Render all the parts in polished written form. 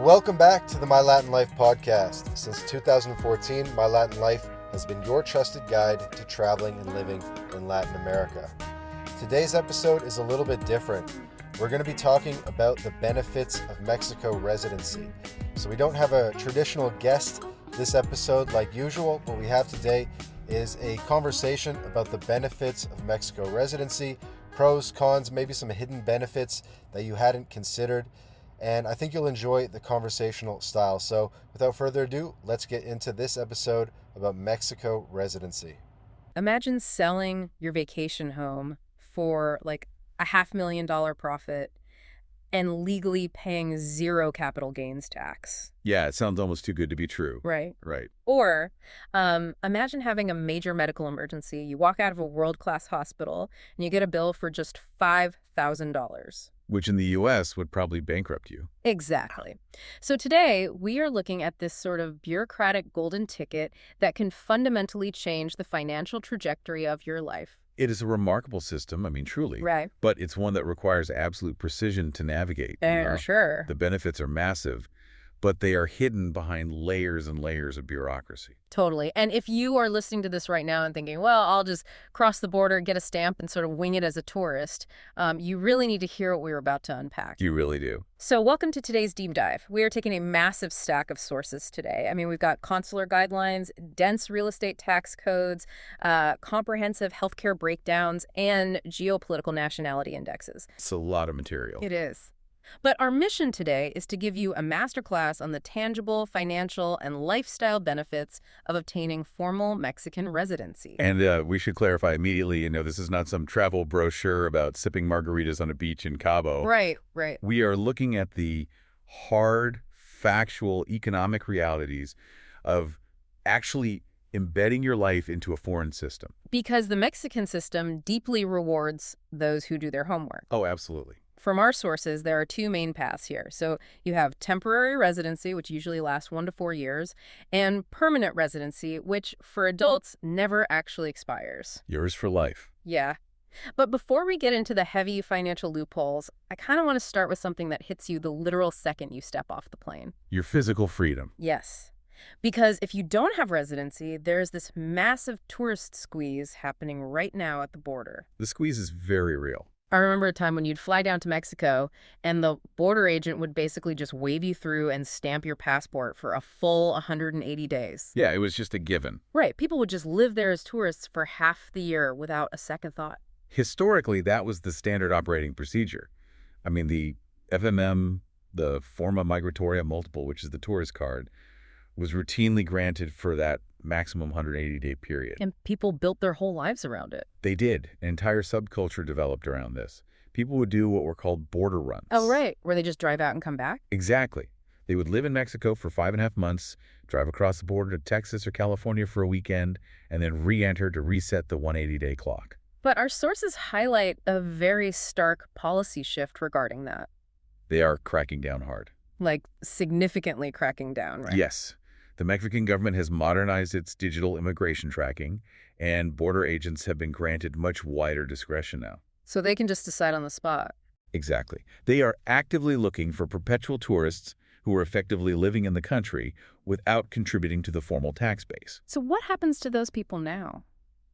Welcome back to the My Latin Life podcast. Since 2014, My Latin Life has been your trusted guide to traveling and living in Latin America. Today's episode is a little bit different. We're going to be talking about the benefits of Mexico residency. So we don't have a traditional guest this episode like usual. What we have today is a conversation about the benefits of Mexico residency, pros, cons, maybe some hidden benefits that you hadn't considered. And I think you'll enjoy the conversational style. So without further ado, let's get into this episode about Mexico residency. Imagine selling your vacation home for like a $500,000 profit and legally paying zero capital gains tax. Yeah, it sounds almost too good to be true. Right. Right. Or imagine having a major medical emergency. You walk out of a world-class hospital and you get a bill for just $5,000. Which in the U.S. would probably bankrupt you. Exactly. So today, we are looking at this sort of bureaucratic golden ticket that can fundamentally change the financial trajectory of your life. It is a remarkable system, truly. Right. But it's one that requires absolute precision to navigate. Sure. The benefits are massive, but they are hidden behind layers and layers of bureaucracy. Totally. And if you are listening to this right now and thinking, well, I'll just cross the border, get a stamp, and sort of wing it as a tourist, you really need to hear what we're about to unpack. You really do. So welcome to today's deep dive. We are taking a massive stack of sources today. We've got consular guidelines, dense real estate tax codes, comprehensive healthcare breakdowns, and geopolitical nationality indexes. It's a lot of material. It is. But our mission today is to give you a masterclass on the tangible, financial, and lifestyle benefits of obtaining formal Mexican residency. And we should clarify immediately, this is not some travel brochure about sipping margaritas on a beach in Cabo. Right. We are looking at the hard, factual, economic realities of actually embedding your life into a foreign system. Because the Mexican system deeply rewards those who do their homework. Oh, absolutely. From our sources, there are two main paths here. So you have temporary residency, which usually lasts 1 to 4 years, and permanent residency, which for adults never actually expires. Yours for life. Yeah. But before we get into the heavy financial loopholes, I kind of want to start with something that hits you the literal second you step off the plane. Your physical freedom. Yes. Because if you don't have residency, there's this massive tourist squeeze happening right now at the border. The squeeze is very real. I remember a time when you'd fly down to Mexico and the border agent would basically just wave you through and stamp your passport for a full 180 days. Yeah, it was just a given. Right. People would just live there as tourists for half the year without a second thought. Historically, that was the standard operating procedure. The FMM, the Forma Migratoria Multiple, which is the tourist card, was routinely granted for that maximum 180-day period. And people built their whole lives around it. They did. An entire subculture developed around this. People would do what were called border runs. Oh, right. Where they just drive out and come back? Exactly. They would live in Mexico for 5.5 months, drive across the border to Texas or California for a weekend, and then re-enter to reset the 180-day clock. But our sources highlight a very stark policy shift regarding that. They are cracking down hard. Like, significantly cracking down, right? Yes. The Mexican government has modernized its digital immigration tracking, and border agents have been granted much wider discretion now. So they can just decide on the spot. Exactly. They are actively looking for perpetual tourists who are effectively living in the country without contributing to the formal tax base. So what happens to those people now?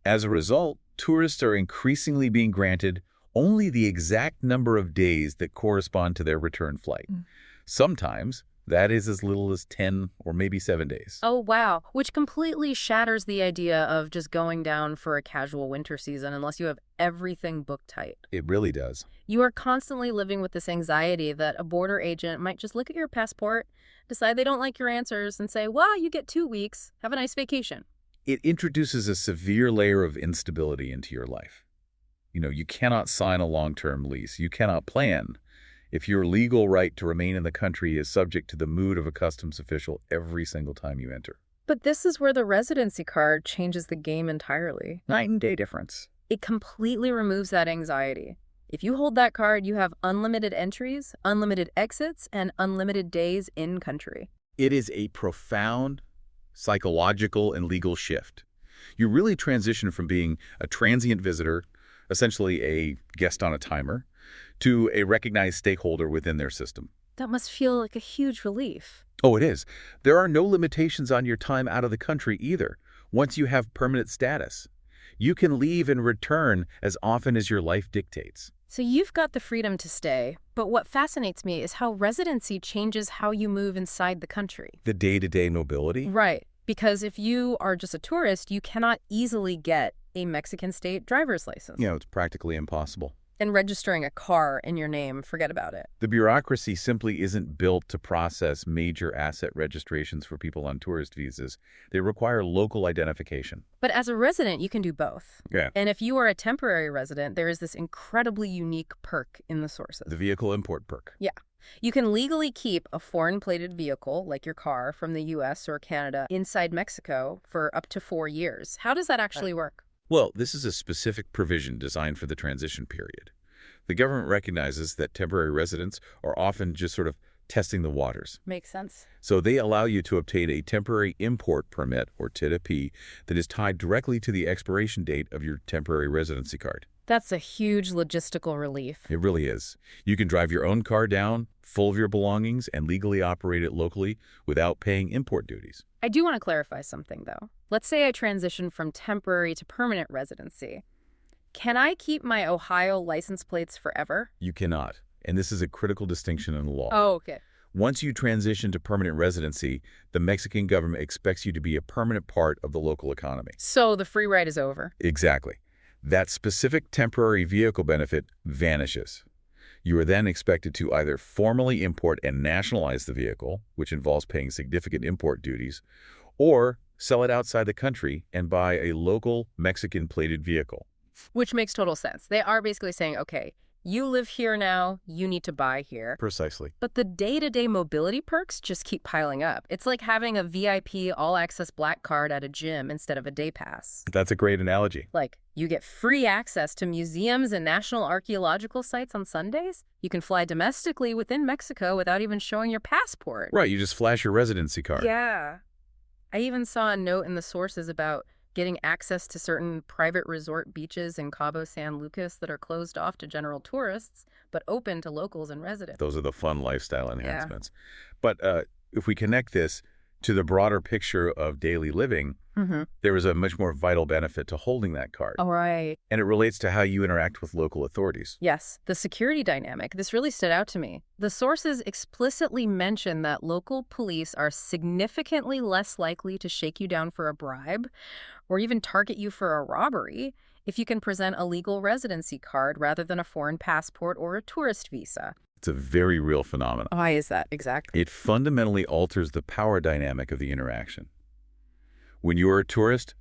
As a result, tourists are increasingly being granted only the exact number of days that correspond to their return flight. Sometimes that is as little as 10 or maybe 7 days. Oh, wow. Which completely shatters the idea of just going down for a casual winter season unless you have everything booked tight. It really does. You are constantly living with this anxiety that a border agent might just look at your passport, decide they don't like your answers, and say, well, you get 2 weeks. Have a nice vacation. It introduces a severe layer of instability into your life. You cannot sign a long-term lease. You cannot plan if your legal right to remain in the country is subject to the mood of a customs official every single time you enter. But this is where the residency card changes the game entirely. Night and day difference. It completely removes that anxiety. If you hold that card, you have unlimited entries, unlimited exits, and unlimited days in country. It is a profound psychological and legal shift. You really transition from being a transient visitor, essentially a guest on a timer, to a recognized stakeholder within their system. That must feel like a huge relief. Oh, it is. There are no limitations on your time out of the country either, once you have permanent status. You can leave and return as often as your life dictates. So you've got the freedom to stay, but what fascinates me is how residency changes how you move inside the country. The day-to-day mobility? Right, because if you are just a tourist, you cannot easily get a Mexican state driver's license. It's practically impossible. And registering a car in your name, forget about it. The bureaucracy simply isn't built to process major asset registrations for people on tourist visas. They require local identification. But as a resident, you can do both. Yeah. And if you are a temporary resident, there is this incredibly unique perk in the sources. The vehicle import perk. Yeah. You can legally keep a foreign-plated vehicle, like your car, from the U.S. or Canada inside Mexico for up to 4 years. How does that actually work? Well, this is a specific provision designed for the transition period. The government recognizes that temporary residents are often just sort of testing the waters. Makes sense. So they allow you to obtain a temporary import permit, or TID-P, that is tied directly to the expiration date of your temporary residency card. That's a huge logistical relief. It really is. You can drive your own car down, full of your belongings, and legally operate it locally without paying import duties. I do want to clarify something, though. Let's say I transition from temporary to permanent residency. Can I keep my Ohio license plates forever? You cannot, and this is a critical distinction in the law. Oh, okay. Once you transition to permanent residency, the Mexican government expects you to be a permanent part of the local economy. So the free ride is over. Exactly. That specific temporary vehicle benefit vanishes. You are then expected to either formally import and nationalize the vehicle, which involves paying significant import duties, or sell it outside the country and buy a local Mexican-plated vehicle. Which makes total sense. They are basically saying, okay, you live here now, you need to buy here. Precisely. But the day-to-day mobility perks just keep piling up. It's like having a VIP all-access black card at a gym instead of a day pass. That's a great analogy. Like, you get free access to museums and national archaeological sites on Sundays. You can fly domestically within Mexico without even showing your passport. Right, you just flash your residency card. Yeah. I even saw a note in the sources about getting access to certain private resort beaches in Cabo San Lucas that are closed off to general tourists, but open to locals and residents. Those are the fun lifestyle enhancements. Yeah. But if we connect this to the broader picture of daily living, there is a much more vital benefit to holding that card. Oh, right. And it relates to how you interact with local authorities. Yes, the security dynamic. This really stood out to me. The sources explicitly mention that local police are significantly less likely to shake you down for a bribe or even target you for a robbery if you can present a legal residency card rather than a foreign passport or a tourist visa. It's a very real phenomenon. Why is that exactly? It fundamentally alters the power dynamic of the interaction. When you are a tourist,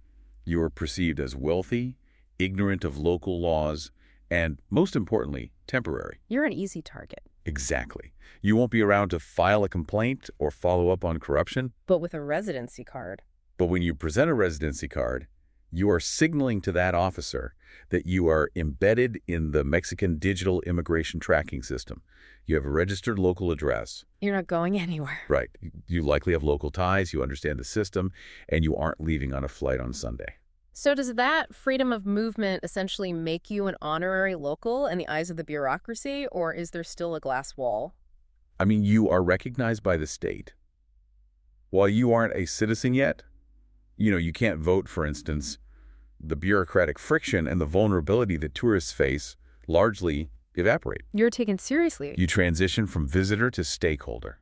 you are perceived as wealthy, ignorant of local laws, and, most importantly, temporary. You're an easy target. Exactly. You won't be around to file a complaint or follow up on corruption. But with a residency card. But when you present a residency card, you are signaling to that officer that you are embedded in the Mexican digital immigration tracking system. You have a registered local address. You're not going anywhere. Right. You likely have local ties, you understand the system, and you aren't leaving on a flight on Sunday. So does that freedom of movement essentially make you an honorary local in the eyes of the bureaucracy, or is there still a glass wall? I mean, you are recognized by the state. While you aren't a citizen yet, you can't vote, for instance. The bureaucratic friction and the vulnerability that tourists face largely evaporate. You're taken seriously. You transition from visitor to stakeholder.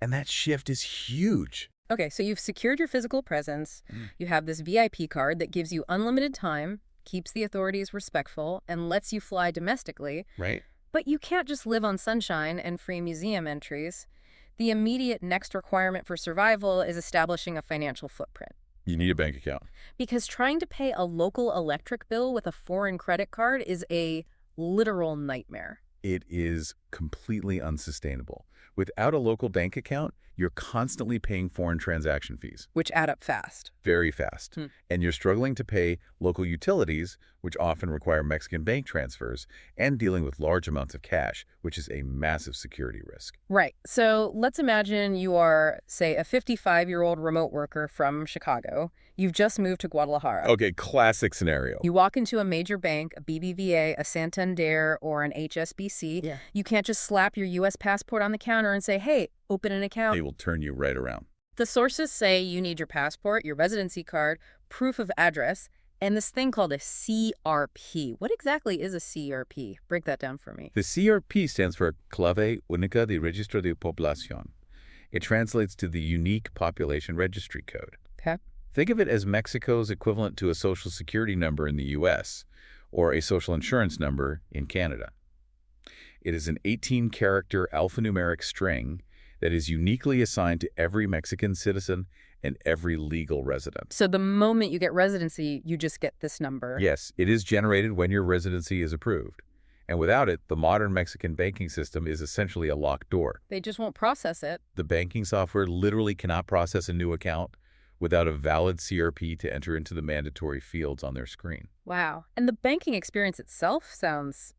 And that shift is huge. Okay, so you've secured your physical presence. You have this VIP card that gives you unlimited time, keeps the authorities respectful, and lets you fly domestically. Right. But you can't just live on sunshine and free museum entries. The immediate next requirement for survival is establishing a financial footprint. You need a bank account. Because trying to pay a local electric bill with a foreign credit card is a literal nightmare. It is completely unsustainable. Without a local bank account, you're constantly paying foreign transaction fees. Which add up fast. Very fast. And you're struggling to pay local utilities, which often require Mexican bank transfers, and dealing with large amounts of cash, which is a massive security risk. Right. So let's imagine you are, say, a 55-year-old remote worker from Chicago. You've just moved to Guadalajara. Okay, classic scenario. You walk into a major bank, a BBVA, a Santander, or an HSBC. Yeah. You can't just slap your U.S. passport on the counter and say, hey, open an account. They will turn you right around. The sources say you need your passport, your residency card, proof of address, and this thing called a CRP. What exactly is a CRP? Break that down for me. The CRP stands for Clave Única de Registro de Población. It translates to the Unique Population Registry Code. Okay. Think of it as Mexico's equivalent to a social security number in the U.S. or a social insurance number in Canada. It is an 18-character alphanumeric string that is uniquely assigned to every Mexican citizen and every legal resident. So the moment you get residency, you just get this number. Yes, it is generated when your residency is approved. And without it, the modern Mexican banking system is essentially a locked door. They just won't process it. The banking software literally cannot process a new account without a valid CRP to enter into the mandatory fields on their screen. Wow. And the banking experience itself sounds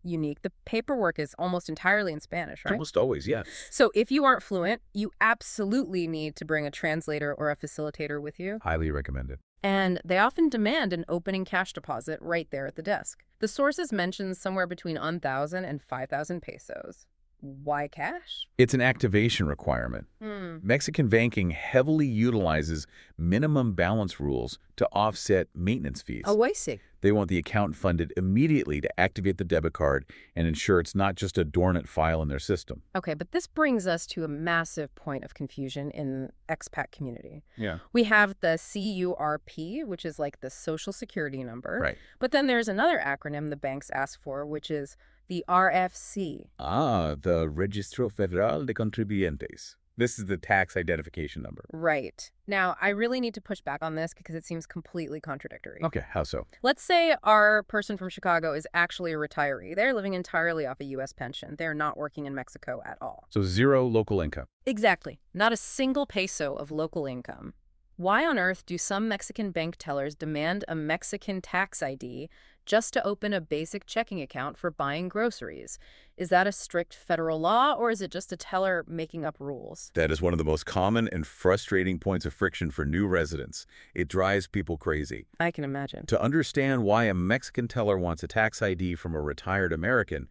unique. The paperwork is almost entirely in Spanish, right? Almost always, yes. So if you aren't fluent, you absolutely need to bring a translator or a facilitator with you. Highly recommended. And they often demand an opening cash deposit right there at the desk. The sources mention somewhere between 1,000 and 5,000 pesos. Why cash? It's an activation requirement. Mexican banking heavily utilizes minimum balance rules to offset maintenance fees. Oh, I see. They want the account funded immediately to activate the debit card and ensure it's not just a dormant file in their system. Okay, but this brings us to a massive point of confusion in expat community. Yeah. We have the CURP, which is like the social security number. Right. But then there's another acronym the banks ask for, which is the RFC. The Registro Federal de Contribuyentes. This is the tax identification number. Right. Now, I really need to push back on this because it seems completely contradictory. Okay, how so? Let's say our person from Chicago is actually a retiree. They're living entirely off a U.S. pension. They're not working in Mexico at all. So zero local income. Exactly. Not a single peso of local income. Why on earth do some Mexican bank tellers demand a Mexican tax ID just to open a basic checking account for buying groceries? Is that a strict federal law, or is it just a teller making up rules? That is one of the most common and frustrating points of friction for new residents. It drives people crazy. I can imagine. To understand why a Mexican teller wants a tax ID from a retired American,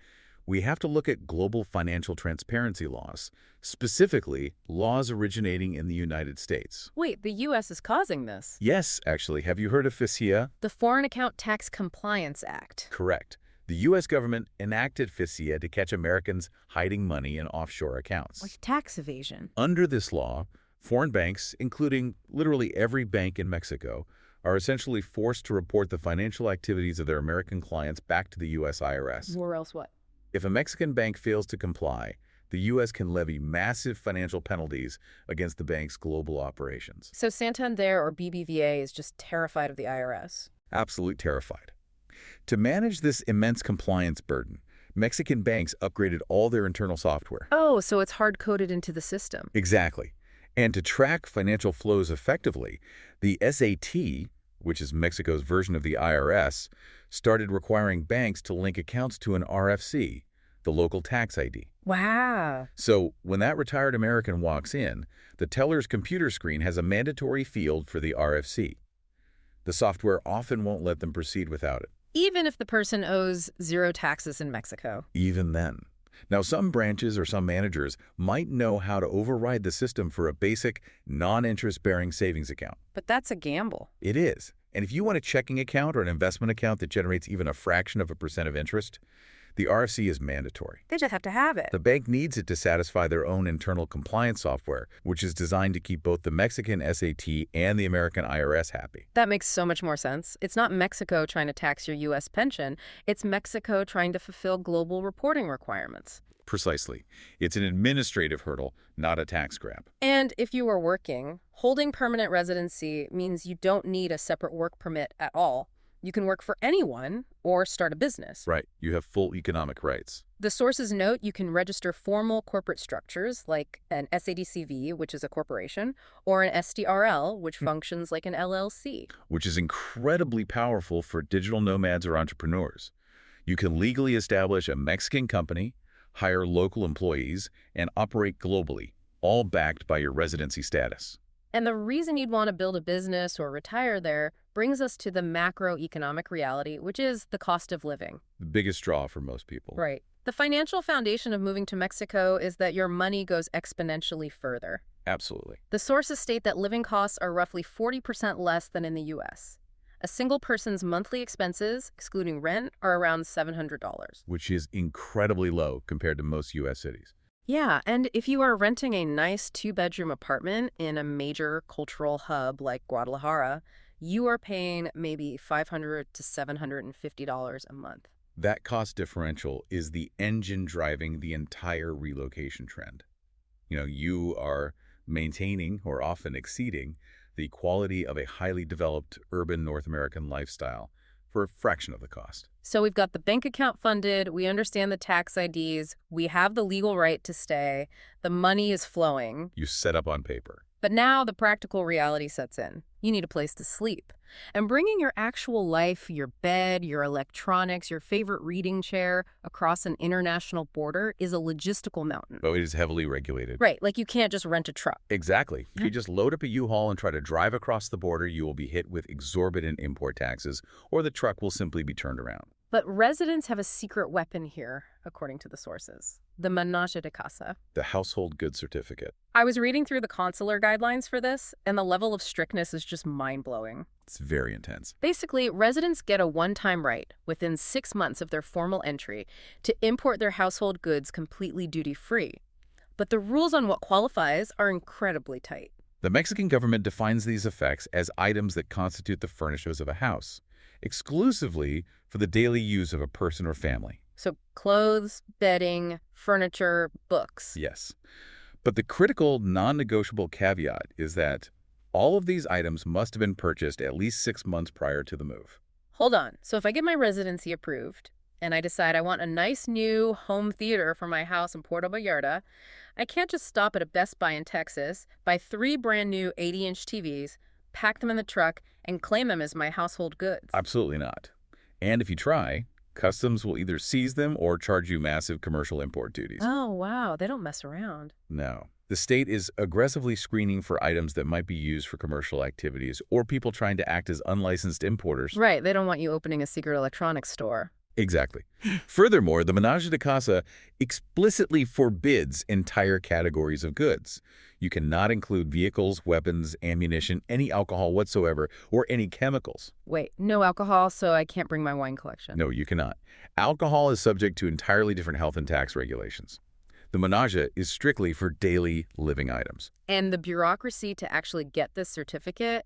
we have to look at global financial transparency laws, specifically laws originating in the United States. Wait, the U.S. is causing this? Yes, actually. Have you heard of FICIA? The Foreign Account Tax Compliance Act. Correct. The U.S. government enacted FICIA to catch Americans hiding money in offshore accounts. Like tax evasion. Under this law, foreign banks, including literally every bank in Mexico, are essentially forced to report the financial activities of their American clients back to the U.S. IRS. Or else what? If a Mexican bank fails to comply, the U.S. can levy massive financial penalties against the bank's global operations. So Santander or BBVA is just terrified of the IRS? Absolutely terrified. To manage this immense compliance burden, Mexican banks upgraded all their internal software. Oh, so it's hard-coded into the system. Exactly. And to track financial flows effectively, the SAT, which is Mexico's version of the IRS, started requiring banks to link accounts to an RFC, the local tax ID. Wow. So when that retired American walks in, the teller's computer screen has a mandatory field for the RFC. The software often won't let them proceed without it. Even if the person owes zero taxes in Mexico. Even then. Now, some branches or some managers might know how to override the system for a basic, non-interest-bearing savings account. But that's a gamble. It is. And if you want a checking account or an investment account that generates even a fraction of a % of interest, the RFC is mandatory. They just have to have it. The bank needs it to satisfy their own internal compliance software, which is designed to keep both the Mexican SAT and the American IRS happy. That makes so much more sense. It's not Mexico trying to tax your U.S. pension. It's Mexico trying to fulfill global reporting requirements. Precisely. It's an administrative hurdle, not a tax grab. And if you are working, holding permanent residency means you don't need a separate work permit at all. You can work for anyone or start a business. Right. You have full economic rights. The sources note you can register formal corporate structures like an SADCV, which is a corporation, or an SDRL, which functions like an LLC. Which is incredibly powerful for digital nomads or entrepreneurs. You can legally establish a Mexican company, hire local employees, and operate globally, all backed by your residency status. And the reason you'd want to build a business or retire there brings us to the macroeconomic reality, which is the cost of living. The biggest draw for most people. Right. The financial foundation of moving to Mexico is that your money goes exponentially further. Absolutely. The sources state that living costs are roughly 40% less than in the U.S. A single person's monthly expenses, excluding rent, are around $700. Which is incredibly low compared to most U.S. cities. Yeah, and if you are renting a nice two-bedroom apartment in a major cultural hub like Guadalajara, you are paying maybe $500 to $750 a month. That cost differential is the engine driving the entire relocation trend. You are maintaining or often exceeding the quality of a highly developed urban North American lifestyle for a fraction of the cost. So we've got the bank account funded, we understand the tax IDs, we have the legal right to stay, the money is flowing. You set up on paper. But now the practical reality sets in. You need a place to sleep. And bringing your actual life, your bed, your electronics, your favorite reading chair across an international border is a logistical mountain. Oh, it is heavily regulated. Right, like you can't just rent a truck. Exactly. If you just load up a U-Haul and try to drive across the border, you will be hit with exorbitant import taxes, or the truck will simply be turned around. But residents have a secret weapon here, according to the sources. The Menage de Casa. The household goods certificate. I was reading through the consular guidelines for this, and the level of strictness is just mind-blowing. It's very intense. Basically, residents get a one-time right, within 6 months of their formal entry, to import their household goods completely duty-free. But the rules on what qualifies are incredibly tight. The Mexican government defines these effects as items that constitute the furnishings of a house, exclusively for the daily use of a person or family. So clothes, bedding, furniture, books. Yes. But the critical, non-negotiable caveat is that all of these items must have been purchased at least 6 months prior to the move. Hold on. So if I get my residency approved and I decide I want a nice new home theater for my house in Puerto Vallarta, I can't just stop at a Best Buy in Texas, buy 3 brand new 80-inch TVs, pack them in the truck, and claim them as my household goods. Absolutely not. And if you try, customs will either seize them or charge you massive commercial import duties. Oh, wow. They don't mess around. No. The state is aggressively screening for items that might be used for commercial activities or people trying to act as unlicensed importers. Right. They don't want you opening a secret electronics store. Exactly. Furthermore, the Menage de Casa explicitly forbids entire categories of goods. You cannot include vehicles, weapons, ammunition, any alcohol whatsoever, or any chemicals. Wait, no alcohol, so I can't bring my wine collection. No, you cannot. Alcohol is subject to entirely different health and tax regulations. The Menage is strictly for daily living items. And the bureaucracy to actually get this certificate,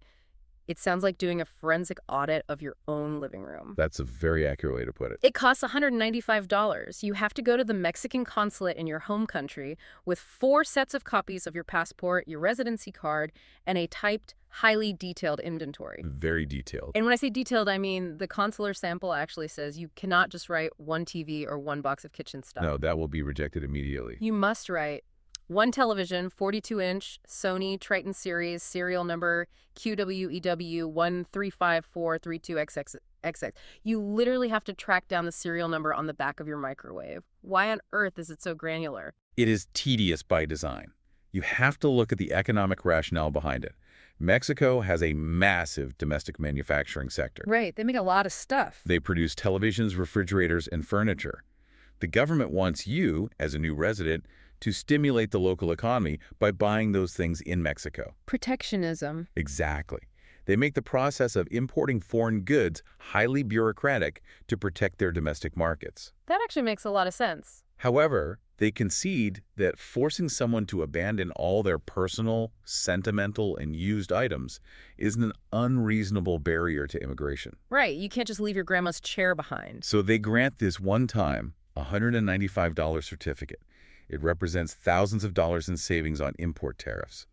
it sounds like doing a forensic audit of your own living room. That's a very accurate way to put it. It costs $195. You have to go to the Mexican consulate in your home country with 4 sets of copies of your passport, your residency card, and a typed, highly detailed inventory. Very detailed. And when I say detailed, I mean the consular sample actually says you cannot just write 1 TV or 1 box of kitchen stuff. No, that will be rejected immediately. You must write 1 television, 42-inch, Sony Triton series, serial number QWEW 1354326XX. You literally have to track down the serial number on the back of your microwave. Why on earth is it so granular? It is tedious by design. You have to look at the economic rationale behind it. Mexico has a massive domestic manufacturing sector. Right, they make a lot of stuff. They produce televisions, refrigerators, and furniture. The government wants you, as a new resident, to stimulate the local economy by buying those things in Mexico. Protectionism. Exactly. They make the process of importing foreign goods highly bureaucratic to protect their domestic markets. That actually makes a lot of sense. However, they concede that forcing someone to abandon all their personal, sentimental, and used items is an unreasonable barrier to immigration. Right, you can't just leave your grandma's chair behind. So they grant this one-time $195 certificate. It represents thousands of dollars in savings on import tariffs.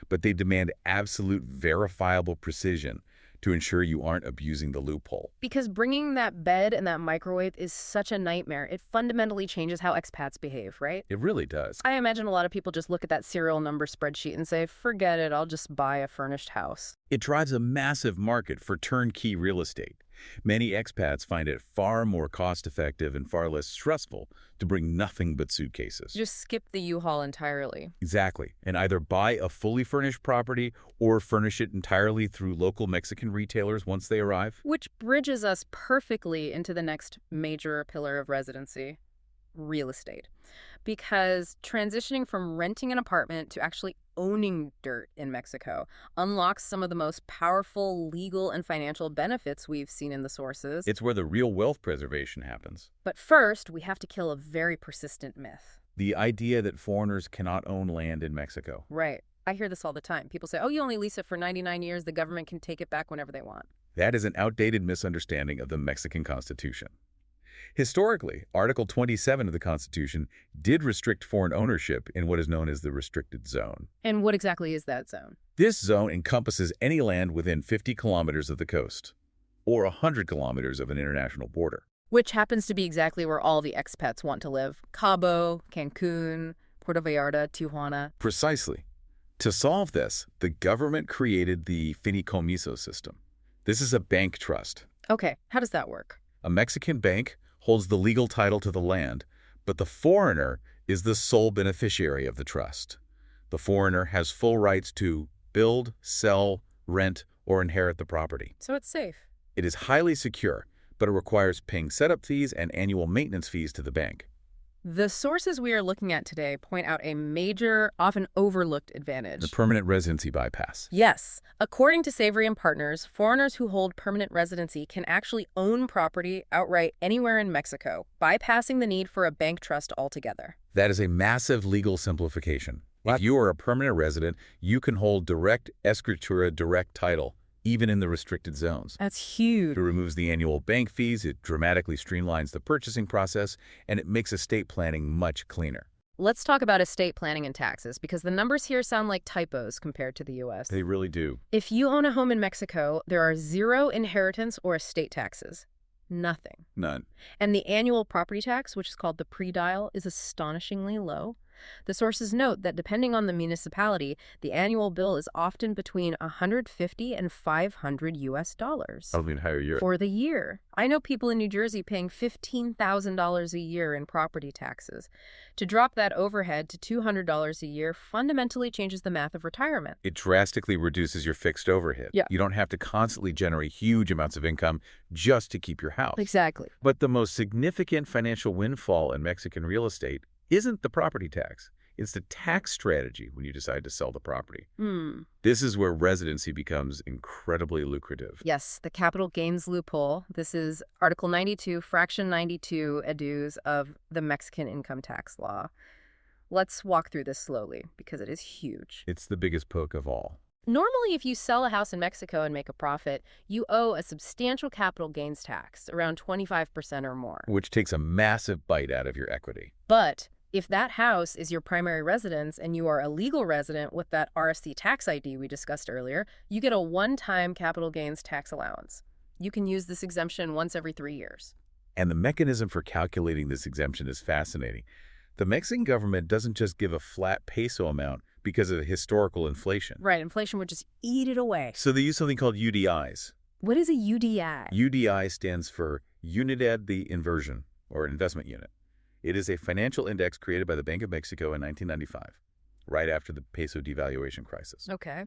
But they demand absolute verifiable precision to ensure you aren't abusing the loophole. Because bringing that bed and that microwave is such a nightmare. It fundamentally changes how expats behave, right? It really does. I imagine a lot of people just look at that serial number spreadsheet and say, forget it, I'll just buy a furnished house. It drives a massive market for turnkey real estate. Many expats find it far more cost-effective and far less stressful to bring nothing but suitcases. Just skip the U-Haul entirely. Exactly, and either buy a fully furnished property or furnish it entirely through local Mexican retailers once they arrive. Which bridges us perfectly into the next major pillar of residency, real estate. Because transitioning from renting an apartment to actually owning dirt in Mexico unlocks some of the most powerful legal and financial benefits we've seen in the sources. It's where the real wealth preservation happens. But first, we have to kill a very persistent myth. The idea that foreigners cannot own land in Mexico. Right. I hear this all the time. People say, oh, you only lease it for 99 years. The government can take it back whenever they want. That is an outdated misunderstanding of the Mexican Constitution. Historically, Article 27 of the Constitution did restrict foreign ownership in what is known as the restricted zone. And what exactly is that zone? This zone encompasses any land within 50 kilometers of the coast, or 100 kilometers of an international border. Which happens to be exactly where all the expats want to live. Cabo, Cancun, Puerto Vallarta, Tijuana. Precisely. To solve this, the government created the fideicomiso system. This is a bank trust. Okay, how does that work? A Mexican bank holds the legal title to the land, but the foreigner is the sole beneficiary of the trust. The foreigner has full rights to build, sell, rent, or inherit the property. So it's safe. It is highly secure, but it requires paying setup fees and annual maintenance fees to the bank. The sources we are looking at today point out a major, often overlooked advantage. The permanent residency bypass. Yes. According to Savory and Partners, foreigners who hold permanent residency can actually own property outright anywhere in Mexico, bypassing the need for a bank trust altogether. That is a massive legal simplification. If you are a permanent resident, you can hold direct escritura, direct title, even in the restricted zones. That's huge. It removes the annual bank fees, it dramatically streamlines the purchasing process, and it makes estate planning much cleaner. Let's talk about estate planning and taxes, because the numbers here sound like typos compared to the U.S. They really do. If you own a home in Mexico, there are 0 inheritance or estate taxes. Nothing. None. And the annual property tax, which is called the predial, is astonishingly low. The sources note that depending on the municipality, the annual bill is often between $150 and $500 US That'll be an entire year. for the year. I know people in New Jersey paying $15,000 a year in property taxes. To drop that overhead to $200 a year fundamentally changes the math of retirement. It drastically reduces your fixed overhead. Yeah. You don't have to constantly generate huge amounts of income just to keep your house. Exactly. But the most significant financial windfall in Mexican real estate isn't the property tax. It's the tax strategy when you decide to sell the property. This is where residency becomes incredibly lucrative. Yes, the capital gains loophole. This is Article 92, Fraction 92 edues of the Mexican income tax law. Let's walk through this slowly because it is huge. It's the biggest poke of all. Normally, if you sell a house in Mexico and make a profit, you owe a substantial capital gains tax, around 25% or more. Which takes a massive bite out of your equity. But if that house is your primary residence and you are a legal resident with that RSC tax ID we discussed earlier, you get a one-time capital gains tax allowance. You can use this exemption once every 3 years. And the mechanism for calculating this exemption is fascinating. The Mexican government doesn't just give a flat peso amount because of historical inflation. Right, inflation would just eat it away. So they use something called UDIs. What is a UDI? UDI stands for Unidad de Inversión, or investment unit. It is a financial index created by the Bank of Mexico in 1995, right after the peso devaluation crisis. Okay.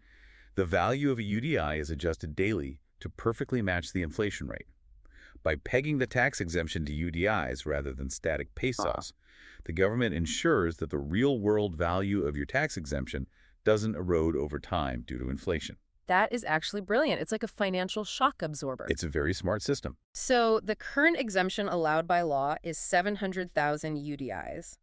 The value of a UDI is adjusted daily to perfectly match the inflation rate. By pegging the tax exemption to UDIs rather than static pesos, the government ensures that the real-world value of your tax exemption doesn't erode over time due to inflation. That is actually brilliant. It's like a financial shock absorber. It's a very smart system. So the current exemption allowed by law is 700,000 UDIs.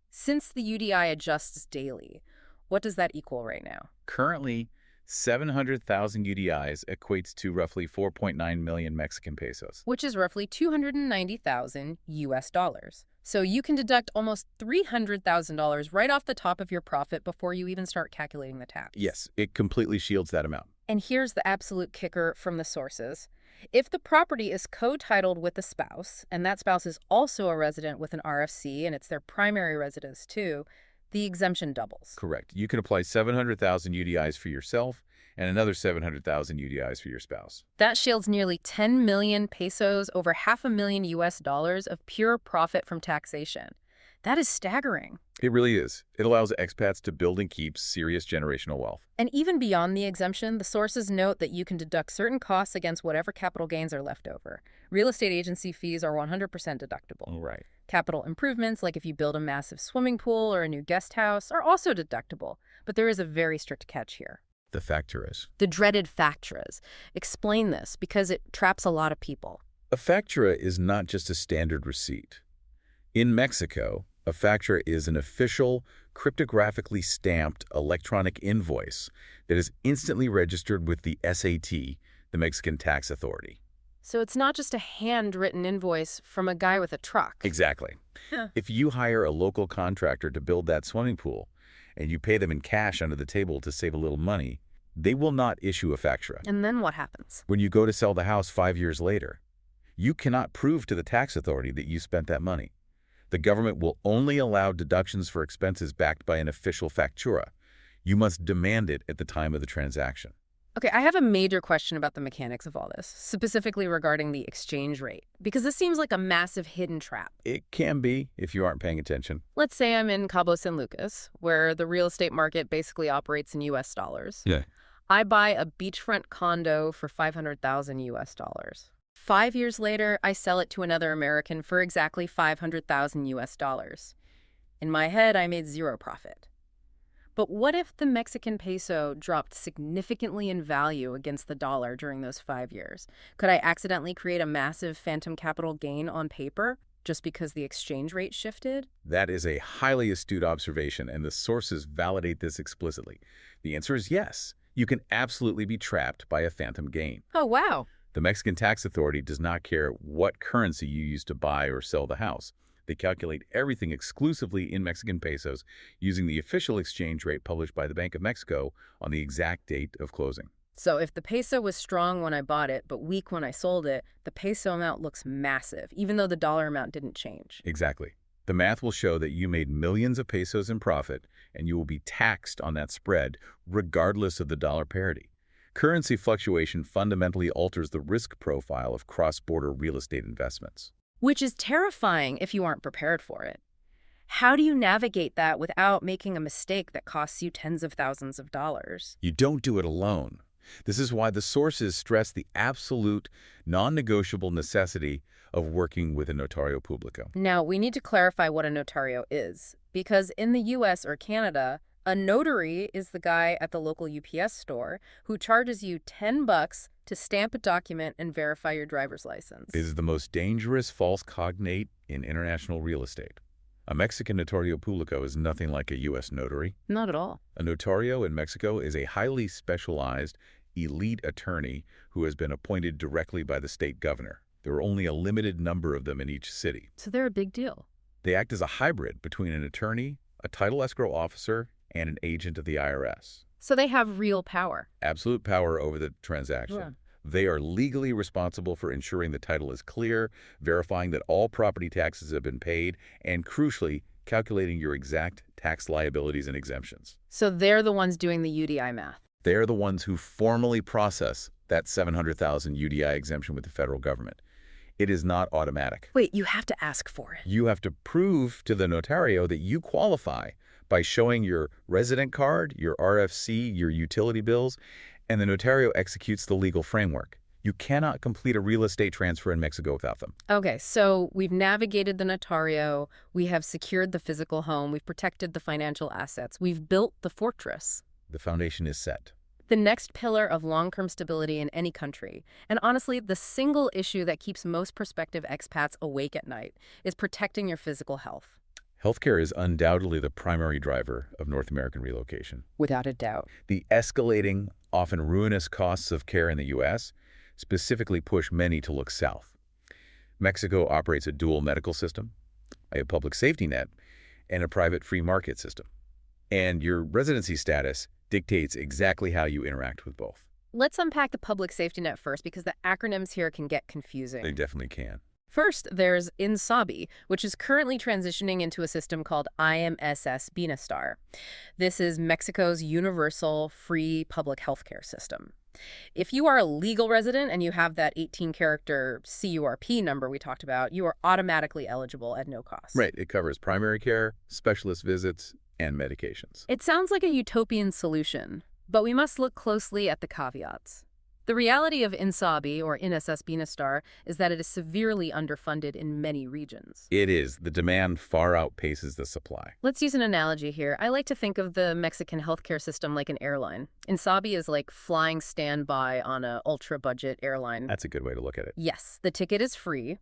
Since the UDI adjusts daily, what does that equal right now? Currently, 700,000 UDIs equates to roughly 4.9 million Mexican pesos. Which is roughly 290,000 US dollars. So you can deduct almost $300,000 right off the top of your profit before you even start calculating the tax. Yes, it completely shields that amount. And here's the absolute kicker from the sources. If the property is co-titled with a spouse, and that spouse is also a resident with an RFC and it's their primary residence too, the exemption doubles. Correct. You can apply 700,000 UDIs for yourself and another 700,000 UDIs for your spouse. That shields nearly 10 million pesos, over $500,000 US of pure profit from taxation. That is staggering. It really is. It allows expats to build and keep serious generational wealth. And even beyond the exemption, the sources note that you can deduct certain costs against whatever capital gains are left over. Real estate agency fees are 100% deductible. Right. Capital improvements, like if you build a massive swimming pool or a new guest house, are also deductible. But there is a very strict catch here. The facturas. The dreaded facturas. Explain this, because it traps a lot of people. A factura is not just a standard receipt. In Mexico, a factura is an official, cryptographically stamped electronic invoice that is instantly registered with the SAT, the Mexican Tax Authority. So it's not just a handwritten invoice from a guy with a truck. Exactly. If you hire a local contractor to build that swimming pool and you pay them in cash under the table to save a little money, they will not issue a factura. And then what happens? When you go to sell the house 5 years later, you cannot prove to the tax authority that you spent that money. The government will only allow deductions for expenses backed by an official factura. You must demand it at the time of the transaction. Okay, I have a major question about the mechanics of all this, specifically regarding the exchange rate, because this seems like a massive hidden trap. It can be if you aren't paying attention. Let's say I'm in Cabo San Lucas, where the real estate market basically operates in US dollars. Yeah. I buy a beachfront condo for 500,000 US dollars. 5 years later, I sell it to another American for exactly 500,000 US dollars. In my head, I made zero profit. But what if the Mexican peso dropped significantly in value against the dollar during those 5 years? Could I accidentally create a massive phantom capital gain on paper just because the exchange rate shifted? That is a highly astute observation, and the sources validate this explicitly. The answer is yes. You can absolutely be trapped by a phantom gain. Oh, wow. The Mexican Tax Authority does not care what currency you use to buy or sell the house. They calculate everything exclusively in Mexican pesos using the official exchange rate published by the Bank of Mexico on the exact date of closing. So if the peso was strong when I bought it, but weak when I sold it, the peso amount looks massive, even though the dollar amount didn't change. Exactly. The math will show that you made millions of pesos in profit, and you will be taxed on that spread, regardless of the dollar parity. Currency fluctuation fundamentally alters the risk profile of cross-border real estate investments. Which is terrifying if you aren't prepared for it. How do you navigate that without making a mistake that costs you tens of thousands of dollars? You don't do it alone. This is why the sources stress the absolute, non-negotiable necessity of working with a notario publico. Now, we need to clarify what a notario is, because in the US or Canada, a notary is the guy at the local UPS store who charges you $10 to stamp a document and verify your driver's license. It is the most dangerous false cognate in international real estate. A Mexican notario publico is nothing like a U.S. notary. Not at all. A notario in Mexico is a highly specialized, elite attorney who has been appointed directly by the state governor. There are only a limited number of them in each city. So they're a big deal. They act as a hybrid between an attorney, a title escrow officer, and an agent of the IRS. So they have real power. Absolute power over the transaction. Yeah. They are legally responsible for ensuring the title is clear, verifying that all property taxes have been paid, and crucially, calculating your exact tax liabilities and exemptions. So they're the ones doing the UDI math. They are the ones who formally process that 700,000 UDI exemption with the federal government. It is not automatic. Wait, you have to ask for it. You have to prove to the notario that you qualify by showing your resident card, your RFC, your utility bills, and the notario executes the legal framework. You cannot complete a real estate transfer in Mexico without them. Okay, so we've navigated the notario, we have secured the physical home, we've protected the financial assets, we've built the fortress. The foundation is set. The next pillar of long-term stability in any country, and honestly, the single issue that keeps most prospective expats awake at night, is protecting your physical health. Healthcare is undoubtedly the primary driver of North American relocation. Without a doubt. The escalating, often ruinous costs of care in the U.S. specifically push many to look south. Mexico operates a dual medical system, a public safety net, and a private free market system. And your residency status dictates exactly how you interact with both. Let's unpack the public safety net first because the acronyms here can get confusing. They definitely can. First, there's INSABI, which is currently transitioning into a system called IMSS Bienestar. This is Mexico's universal free public healthcare system. If you are a legal resident and you have that 18-character CURP number we talked about, you are automatically eligible at no cost. Right. It covers primary care, specialist visits, and medications. It sounds like a utopian solution, but we must look closely at the caveats. The reality of INSABI, or INSS Bienestar, is that it is severely underfunded in many regions. It is. The demand far outpaces the supply. Let's use an analogy here. I like to think of the Mexican healthcare system like an airline. INSABI is like flying standby on an ultra-budget airline. That's a good way to look at it. Yes, the ticket is free,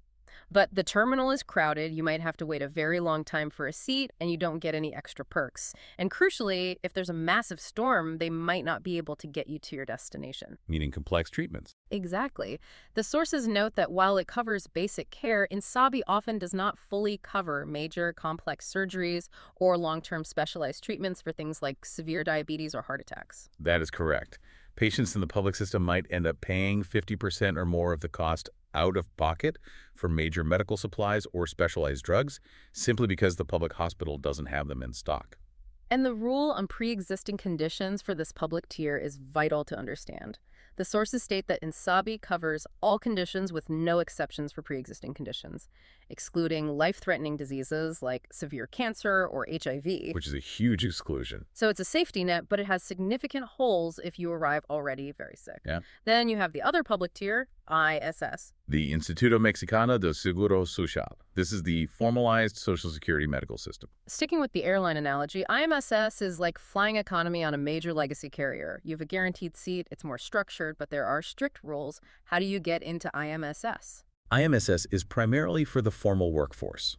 but the terminal is crowded. You might have to wait a very long time for a seat, and you don't get any extra perks. And crucially, if there's a massive storm, they might not be able to get you to your destination. Meaning complex treatments. Exactly. The sources note that while it covers basic care, INSABI often does not fully cover major complex surgeries or long-term specialized treatments for things like severe diabetes or heart attacks. That is correct. Patients in the public system might end up paying 50% or more of the cost out of pocket for major medical supplies or specialized drugs simply because the public hospital doesn't have them in stock. And the rule on pre-existing conditions for this public tier is vital to understand. The sources state that INSABI covers all conditions with no exceptions for pre-existing conditions, excluding life-threatening diseases like severe cancer or HIV. Which is a huge exclusion. So it's a safety net, but it has significant holes if you arrive already very sick. Yeah. Then you have the other public tier, ISS. The Instituto Mexicano de Seguro Social. This is the formalized Social Security medical system. Sticking with the airline analogy, IMSS is like flying economy on a major legacy carrier. You have a guaranteed seat, it's more structured, but there are strict rules. How do you get into IMSS? IMSS is primarily for the formal workforce.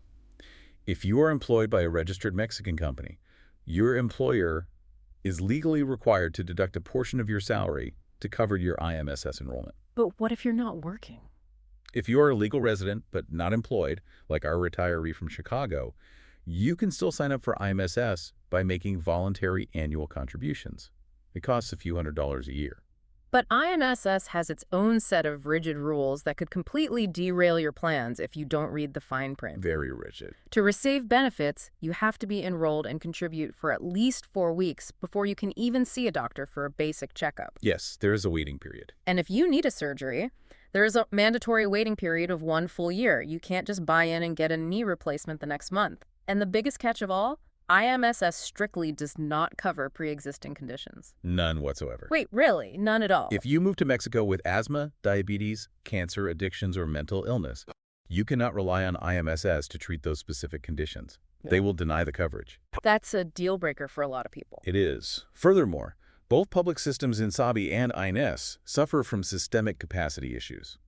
If you are employed by a registered Mexican company, your employer is legally required to deduct a portion of your salary to cover your IMSS enrollment. But what if you're not working? If you are a legal resident but not employed, like our retiree from Chicago, you can still sign up for IMSS by making voluntary annual contributions. It costs a few $100s a year. But IMSS has its own set of rigid rules that could completely derail your plans if you don't read the fine print. Very rigid. To receive benefits, you have to be enrolled and contribute for at least 4 weeks before you can even see a doctor for a basic checkup. Yes, there is a waiting period. And if you need a surgery, there is a mandatory waiting period of 1 full year. You can't just buy in and get a knee replacement the next month. And the biggest catch of all, IMSS strictly does not cover pre-existing conditions. None whatsoever. Wait, really? None at all? If you move to Mexico with asthma, diabetes, cancer, addictions, or mental illness, you cannot rely on IMSS to treat those specific conditions. Yeah. They will deny the coverage. That's a deal breaker for a lot of people. It is. Furthermore, both public systems INSABI and INS suffer from systemic capacity issues.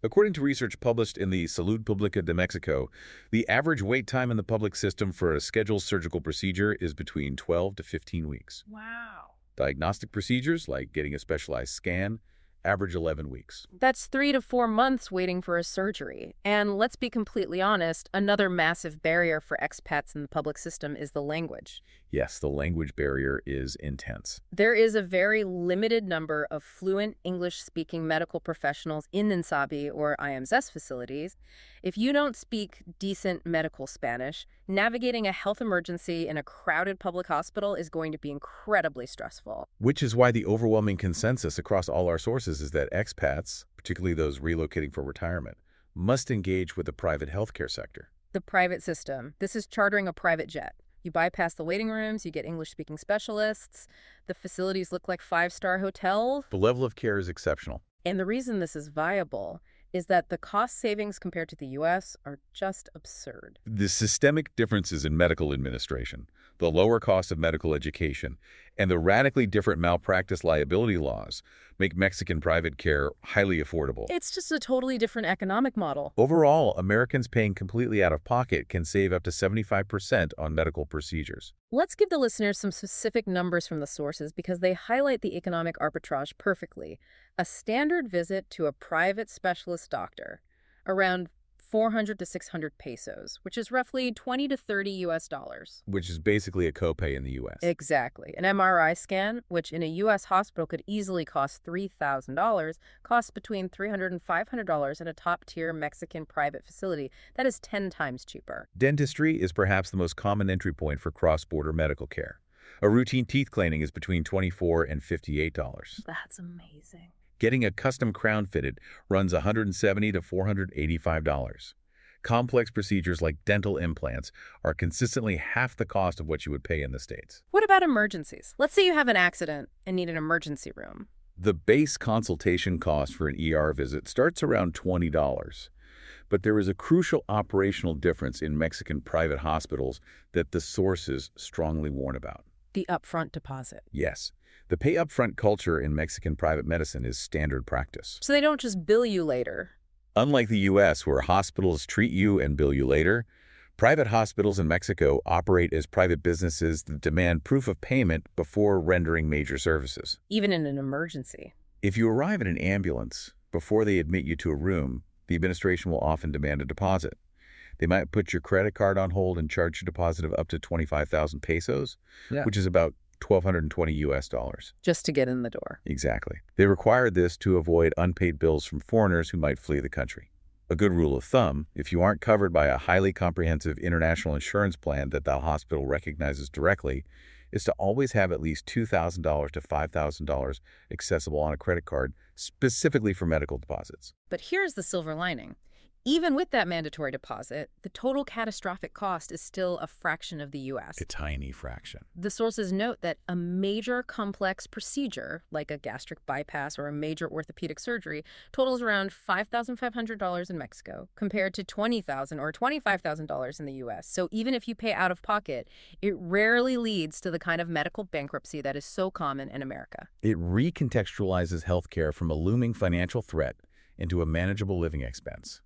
According to research published in the Salud Pública de Mexico, the average wait time in the public system for a scheduled surgical procedure is between 12 to 15 weeks. Wow. Diagnostic procedures, like getting a specialized scan, average 11 weeks. That's 3 to 4 months waiting for a surgery. And let's be completely honest, another massive barrier for expats in the public system is the language. Yes, the language barrier is intense. There is a very limited number of fluent English-speaking medical professionals in INSABI or IMSS facilities. If you don't speak decent medical Spanish, navigating a health emergency in a crowded public hospital is going to be incredibly stressful. Which is why the overwhelming consensus across all our sources is that expats, particularly those relocating for retirement, must engage with the private healthcare sector. The private system. This is chartering a private jet. You bypass the waiting rooms, you get English-speaking specialists. The facilities look like 5-star hotels. The level of care is exceptional. And the reason this is viable is that the cost savings compared to the U.S. are just absurd. The systemic differences in medical administration, the lower cost of medical education, and the radically different malpractice liability laws make Mexican private care highly affordable. It's just a totally different economic model. Overall, Americans paying completely out of pocket can save up to 75% on medical procedures. Let's give the listeners some specific numbers from the sources because they highlight the economic arbitrage perfectly. A standard visit to a private specialist doctor, around 400 to 600 pesos, which is roughly 20 to 30 US dollars. Which is basically a copay in the U.S. Exactly. An MRI scan, which in a U.S. hospital could easily cost $3,000, costs between $300 and $500 in a top-tier Mexican private facility. That is 10 times cheaper. Dentistry is perhaps the most common entry point for cross-border medical care. A routine teeth cleaning is between $24 and $58. That's amazing. Getting a custom crown fitted runs $170 to $485. Complex procedures like dental implants are consistently half the cost of what you would pay in the States. What about emergencies? Let's say you have an accident and need an emergency room. The base consultation cost for an ER visit starts around $20. But there is a crucial operational difference in Mexican private hospitals that the sources strongly warn about. The upfront deposit. Yes. The pay upfront culture in Mexican private medicine is standard practice. So they don't just bill you later. Unlike the U.S., where hospitals treat you and bill you later, private hospitals in Mexico operate as private businesses that demand proof of payment before rendering major services. Even in an emergency. If you arrive in an ambulance before they admit you to a room, the administration will often demand a deposit. They might put your credit card on hold and charge a deposit of up to 25,000 pesos, which is about $1,220 US dollars. Just to get in the door. Exactly. They required this to avoid unpaid bills from foreigners who might flee the country. A good rule of thumb, if you aren't covered by a highly comprehensive international insurance plan that the hospital recognizes directly, is to always have at least $2,000 to $5,000 accessible on a credit card, specifically for medical deposits. But here's the silver lining. Even with that mandatory deposit, the total catastrophic cost is still a fraction of the U.S. A tiny fraction. The sources note that a major complex procedure, like a gastric bypass or a major orthopedic surgery, totals around $5,500 in Mexico, compared to $20,000 or $25,000 in the U.S. So even if you pay out of pocket, it rarely leads to the kind of medical bankruptcy that is so common in America. It recontextualizes healthcare from a looming financial threat into a manageable living expense.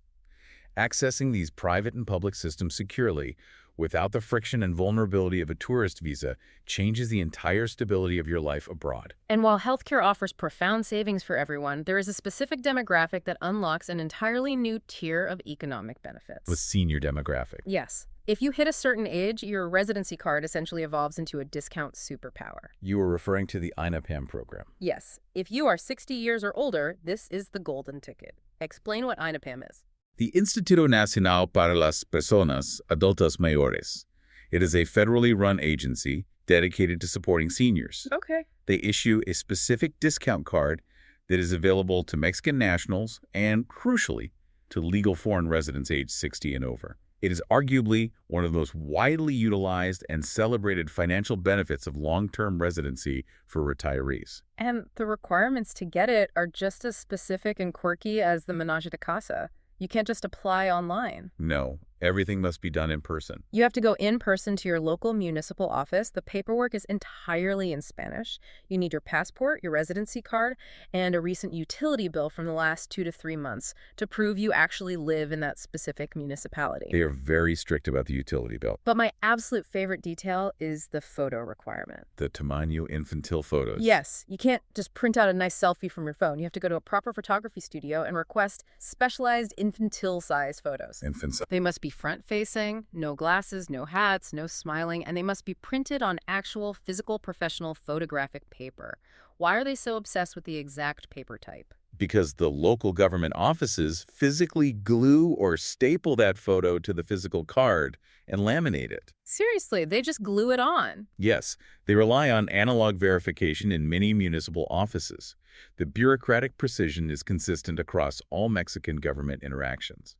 Accessing these private and public systems securely, without the friction and vulnerability of a tourist visa, changes the entire stability of your life abroad. And while healthcare offers profound savings for everyone, there is a specific demographic that unlocks an entirely new tier of economic benefits. The senior demographic. Yes. If you hit a certain age, your residency card essentially evolves into a discount superpower. You are referring to the INAPAM program. Yes. If you are 60 years or older, this is the golden ticket. Explain what INAPAM is. The Instituto Nacional para las Personas Adultas Mayores. It is a federally run agency dedicated to supporting seniors. Okay. They issue a specific discount card that is available to Mexican nationals and, crucially, to legal foreign residents aged 60 and over. It is arguably one of the most widely utilized and celebrated financial benefits of long-term residency for retirees. And the requirements to get it are just as specific and quirky as the Menage de Casa. You can't just apply online. No, everything must be done in person. You have to go in person to your local municipal office. The paperwork is entirely in Spanish. You need your passport, your residency card, and a recent utility bill from the last 2 to 3 months to prove you actually live in that specific municipality. They are very strict about the utility bill. But my absolute favorite detail is the photo requirement. The tamaño infantil photos. Yes, you can't just print out a nice selfie from your phone. You have to go to a proper photography studio and request specialized infantile-size photos. Infants. They must be front-facing, no glasses, no hats, no smiling, and they must be printed on actual physical professional photographic paper. Why are they so obsessed with the exact paper type? Because the local government offices physically glue or staple that photo to the physical card and laminate it. Seriously, they just glue it on. Yes, they rely on analog verification in many municipal offices. The bureaucratic precision is consistent across all Mexican government interactions.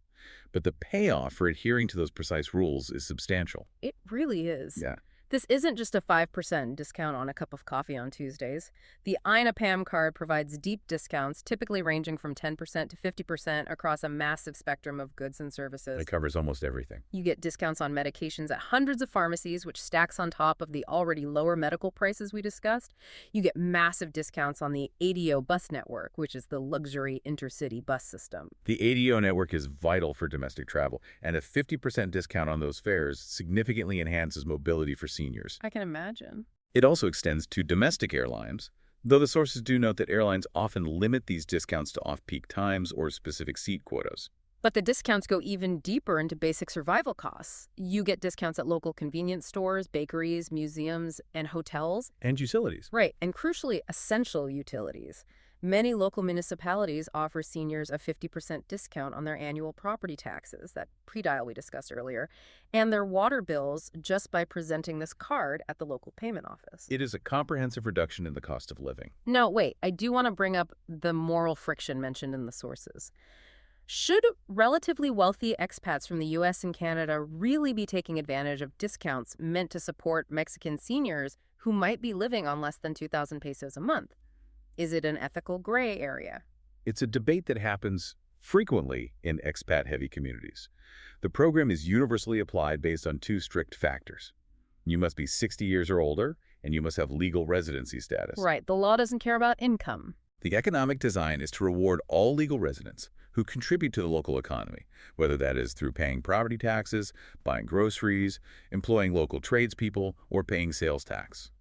But the payoff for adhering to those precise rules is substantial. It really is. Yeah. This isn't just a 5% discount on a cup of coffee on Tuesdays. The INAPAM card provides deep discounts, typically ranging from 10% to 50% across a massive spectrum of goods and services. It covers almost everything. You get discounts on medications at hundreds of pharmacies, which stacks on top of the already lower medical prices we discussed. You get massive discounts on the ADO bus network, which is the luxury intercity bus system. The ADO network is vital for domestic travel, and a 50% discount on those fares significantly enhances mobility for seniors. I can imagine. It also extends to domestic airlines, though the sources do note that airlines often limit these discounts to off-peak times or specific seat quotas. But the discounts go even deeper into basic survival costs. You get discounts at local convenience stores, bakeries, museums, and hotels. And utilities. Right, and crucially, essential utilities. Many local municipalities offer seniors a 50% discount on their annual property taxes, that pre-dial we discussed earlier, and their water bills just by presenting this card at the local payment office. It is a comprehensive reduction in the cost of living. No, wait, I do want to bring up the moral friction mentioned in the sources. Should relatively wealthy expats from the US and Canada really be taking advantage of discounts meant to support Mexican seniors who might be living on less than 2,000 pesos a month? Is it an ethical gray area? It's a debate that happens frequently in expat-heavy communities. The program is universally applied based on two strict factors. You must be 60 years or older, and you must have legal residency status. Right, the law doesn't care about income. The economic design is to reward all legal residents who contribute to the local economy, whether that is through paying property taxes, buying groceries, employing local tradespeople, or paying sales tax.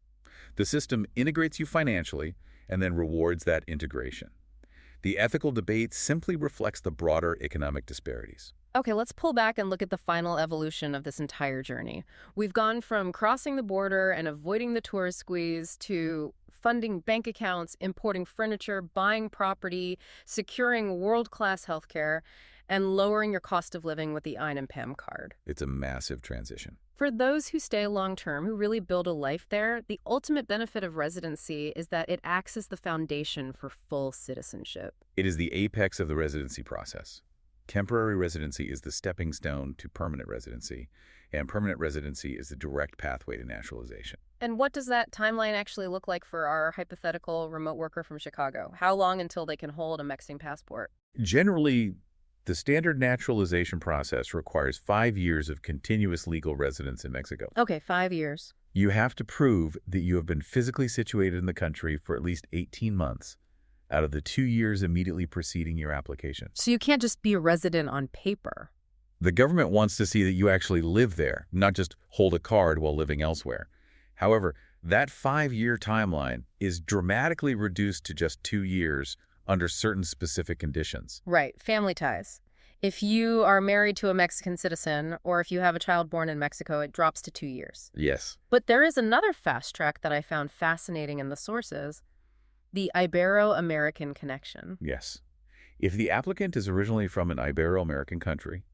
The system integrates you financially and then rewards that integration. The ethical debate simply reflects the broader economic disparities. Okay, let's pull back and look at the final evolution of this entire journey. We've gone from crossing the border and avoiding the tourist squeeze to funding bank accounts, importing furniture, buying property, securing world-class healthcare, and lowering your cost of living with the INM card. It's a massive transition. For those who stay long-term, who really build a life there, the ultimate benefit of residency is that it acts as the foundation for full citizenship. It is the apex of the residency process. Temporary residency is the stepping stone to permanent residency, and permanent residency is the direct pathway to naturalization. And what does that timeline actually look like for our hypothetical remote worker from Chicago? How long until they can hold a Mexican passport? Generally, the standard naturalization process requires 5 years of continuous legal residence in Mexico. Okay, 5 years. You have to prove that you have been physically situated in the country for at least 18 months out of the 2 years immediately preceding your application. So you can't just be a resident on paper. The government wants to see that you actually live there, not just hold a card while living elsewhere. However, that 5-year timeline is dramatically reduced to just 2 years under certain specific conditions. Right, family ties. If you are married to a Mexican citizen or if you have a child born in Mexico, it drops to 2 years. Yes. But there is another fast track that I found fascinating in the sources, the Ibero-American connection. Yes. If the applicant is originally from an Ibero-American country,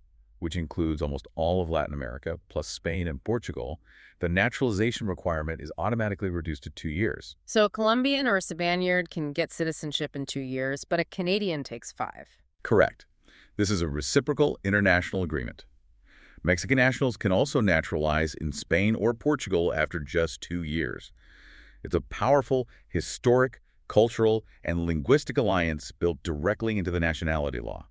which includes almost all of Latin America, plus Spain and Portugal, the naturalization requirement is automatically reduced to 2 years. So a Colombian or a Spaniard can get citizenship in 2 years, but a Canadian takes 5. Correct. This is a reciprocal international agreement. Mexican nationals can also naturalize in Spain or Portugal after just 2 years. It's a powerful, historic, cultural, and linguistic alliance built directly into the nationality law.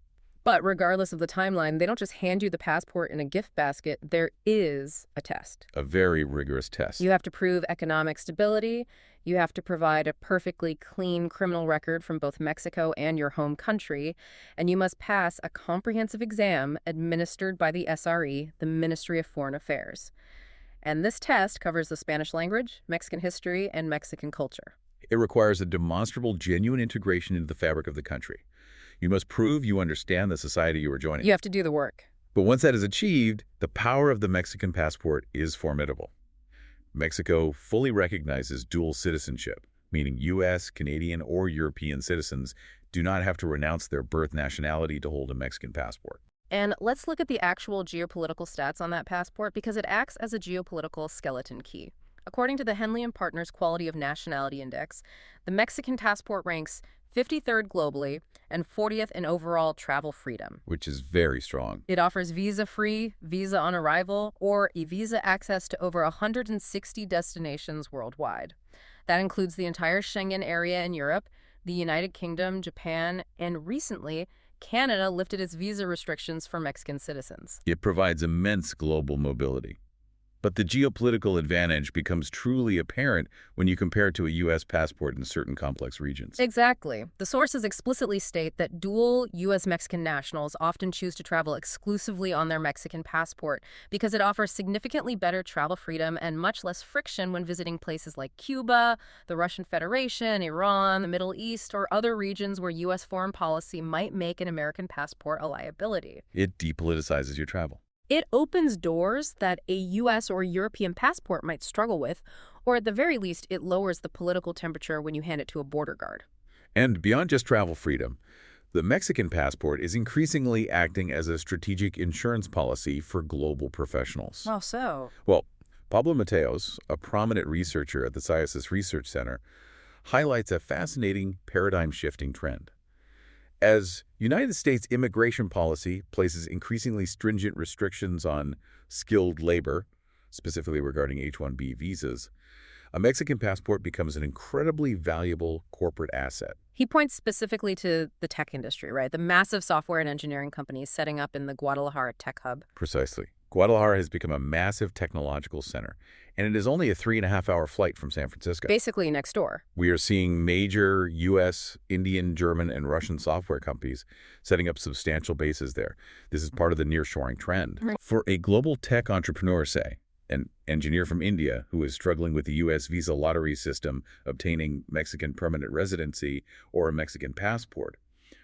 But regardless of the timeline, they don't just hand you the passport in a gift basket. There is a test. A very rigorous test. You have to prove economic stability. You have to provide a perfectly clean criminal record from both Mexico and your home country. And you must pass a comprehensive exam administered by the SRE, the Ministry of Foreign Affairs. And this test covers the Spanish language, Mexican history, and Mexican culture. It requires a demonstrable, genuine integration into the fabric of the country. You must prove you understand the society you are joining. You have to do the work. But once that is achieved, the power of the Mexican passport is formidable. Mexico fully recognizes dual citizenship, meaning U.S., Canadian, or European citizens do not have to renounce their birth nationality to hold a Mexican passport. And let's look at the actual geopolitical stats on that passport because it acts as a geopolitical skeleton key. According to the Henley & Partners Quality of Nationality Index, the Mexican passport ranks 53rd globally and 40th in overall travel freedom. Which is very strong. It offers visa-free, visa on arrival, or e-visa access to over 160 destinations worldwide. That includes the entire Schengen area in Europe, the United Kingdom, Japan, and recently, Canada lifted its visa restrictions for Mexican citizens. It provides immense global mobility. But the geopolitical advantage becomes truly apparent when you compare it to a U.S. passport in certain complex regions. Exactly. The sources explicitly state that dual U.S.-Mexican nationals often choose to travel exclusively on their Mexican passport because it offers significantly better travel freedom and much less friction when visiting places like Cuba, the Russian Federation, Iran, the Middle East, or other regions where U.S. foreign policy might make an American passport a liability. It depoliticizes your travel. It opens doors that a U.S. or European passport might struggle with, or at the very least, it lowers the political temperature when you hand it to a border guard. And beyond just travel freedom, the Mexican passport is increasingly acting as a strategic insurance policy for global professionals. How so? Well, Pablo Mateos, a prominent researcher at the CIASIS Research Center, highlights a fascinating paradigm-shifting trend. As United States immigration policy places increasingly stringent restrictions on skilled labor, specifically regarding H-1B visas, a Mexican passport becomes an incredibly valuable corporate asset. He points specifically to the tech industry, right? The massive software and engineering companies setting up in the Guadalajara tech hub. Precisely. Guadalajara has become a massive technological center, and it is only a 3.5-hour flight from San Francisco. Basically next door. We are seeing major U.S., Indian, German, and Russian software companies setting up substantial bases there. This is part of the nearshoring trend. Right. For a global tech entrepreneur, say, an engineer from India who is struggling with the U.S. visa lottery system, obtaining Mexican permanent residency or a Mexican passport,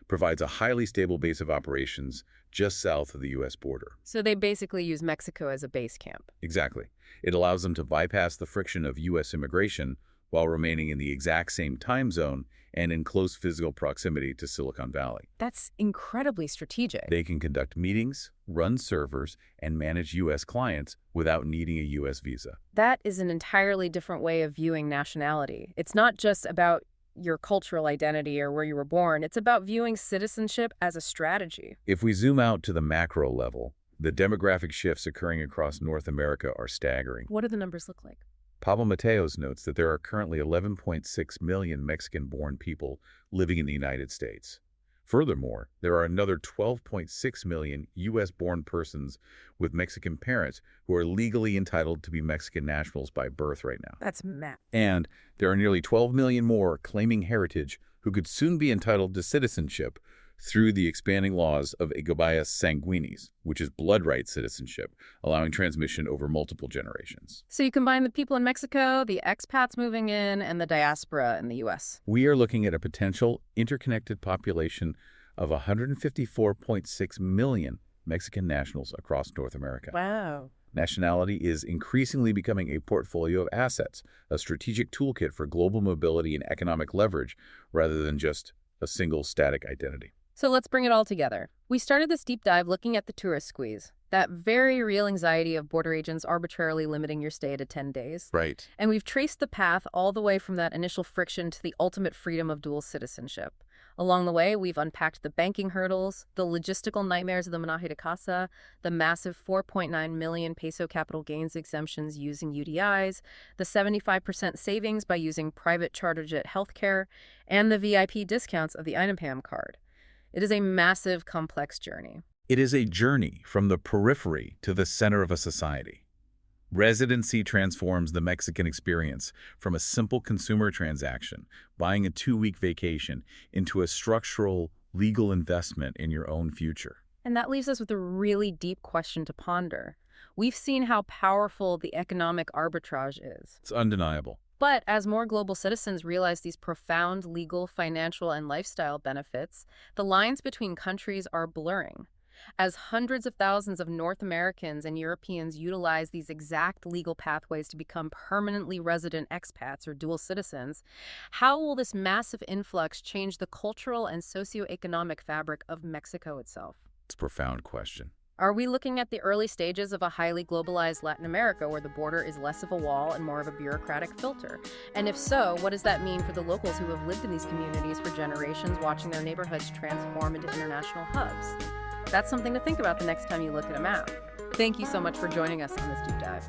provides a highly stable base of operations just south of the U.S. border. So they basically use Mexico as a base camp. Exactly. It allows them to bypass the friction of U.S. immigration while remaining in the exact same time zone and in close physical proximity to Silicon Valley. That's incredibly strategic. They can conduct meetings, run servers, and manage U.S. clients without needing a U.S. visa. That is an entirely different way of viewing nationality. It's not just about your cultural identity or where you were born. It's about viewing citizenship as a strategy. If we zoom out to the macro level, the demographic shifts occurring across North America are staggering. What do the numbers look like? Pablo Mateos notes that there are currently 11.6 million Mexican-born people living in the United States. Furthermore, there are another 12.6 million U.S.-born persons with Mexican parents who are legally entitled to be Mexican nationals by birth right now. That's mad. And there are nearly 12 million more claiming heritage who could soon be entitled to citizenship through the expanding laws of Egobias Sanguinis, which is blood right citizenship, allowing transmission over multiple generations. So you combine the people in Mexico, the expats moving in, and the diaspora in the U.S. We are looking at a potential interconnected population of 154.6 million Mexican nationals across North America. Wow. Nationality is increasingly becoming a portfolio of assets, a strategic toolkit for global mobility and economic leverage, rather than just a single static identity. So let's bring it all together. We started this deep dive looking at the tourist squeeze, that very real anxiety of border agents arbitrarily limiting your stay to 10 days. Right. And we've traced the path all the way from that initial friction to the ultimate freedom of dual citizenship. Along the way, we've unpacked the banking hurdles, the logistical nightmares of the Menaje de Casa, the massive 4.9 million peso capital gains exemptions using UDIs, the 75% savings by using private charter jet healthcare, and the VIP discounts of the INAPAM card. It is a massive, complex journey. It is a journey from the periphery to the center of a society. Residency transforms the Mexican experience from a simple consumer transaction, buying a 2-week vacation, into a structural, legal investment in your own future. And that leaves us with a really deep question to ponder. We've seen how powerful the economic arbitrage is. It's undeniable. But as more global citizens realize these profound legal, financial, and lifestyle benefits, the lines between countries are blurring. As hundreds of thousands of North Americans and Europeans utilize these exact legal pathways to become permanently resident expats or dual citizens, how will this massive influx change the cultural and socioeconomic fabric of Mexico itself? It's a profound question. Are we looking at the early stages of a highly globalized Latin America where the border is less of a wall and more of a bureaucratic filter? And if so, what does that mean for the locals who have lived in these communities for generations, watching their neighborhoods transform into international hubs? That's something to think about the next time you look at a map. Thank you so much for joining us on this deep dive.